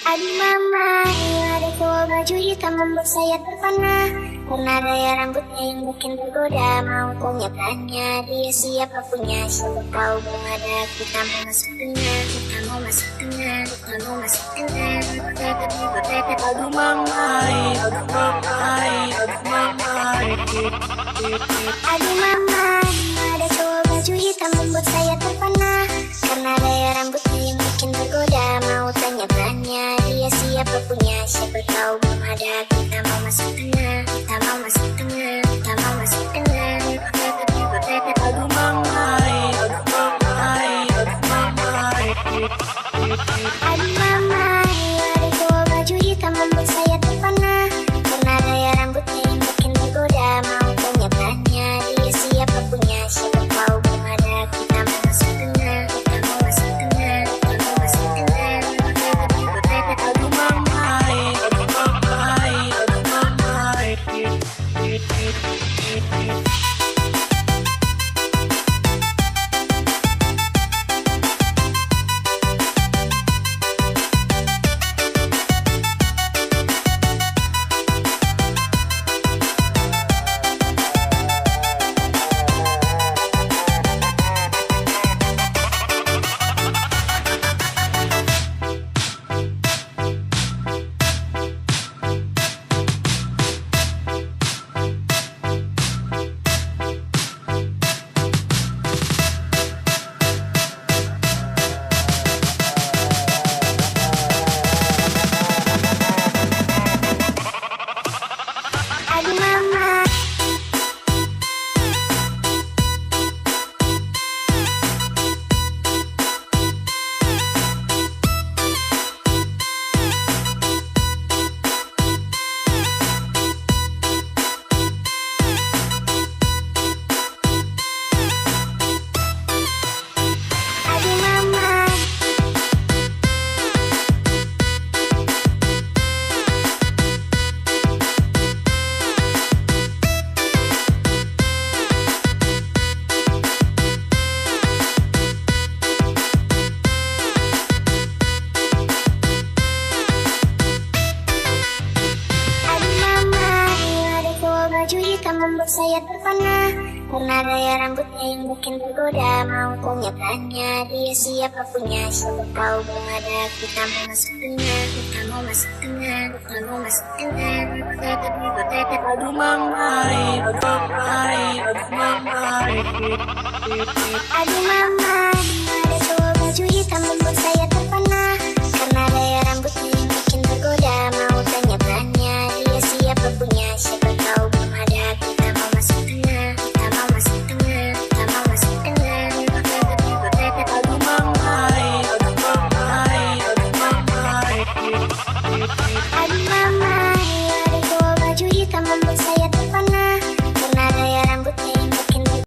Aduh mama, ada cowok baju hitam membuat saya terpana. Karena gaya rambutnya yang bikin tergoda. Mau punya tanya dia siapa punya. Siapa tahu belum ada. Kita mau masuk tengah, kita mau masuk tengah, kita mau masuk tengah. Aduh mamai, aduh mamai, aduh mamai. Aduh mama, ada cowok baju hitam membuat saya terpana. Karena gaya rambutnya yang bikin tergoda. Mau tanya-tanya dia siapa punya. Siapa tahu belum ada. Kita mau masuk tengah, kita mau masuk tengah, kita mau masuk tengah. Aduh mamai, aduh mamai, aduh mamai. Aduh mama, ada cowok baju hitam membuat saya terpana. Karena gaya rambutnya yang bikin tergoda. Mau tanya-tanya dia siapa punya. Siapa tahu belum ada. Kita mau masuk tengah, kita mau masuk tengah, kita mau masuk tengah. Aduh mamai, aduh mamai, aduh mamai. Aduh mama, aduh mama. Aduh mama, ada cowok baju hitam membuat saya terpana. Karena gaya rambutnya yang bikin tergoda. Mau tanya-tanya dia siapa punya. Siapa tahu belum ada. Kita mau masuk tengah, kita mau masuk tengah, kita mau masuk tengah. Aduh mamai, aduh mamai, aduh mamai. Aduh mama,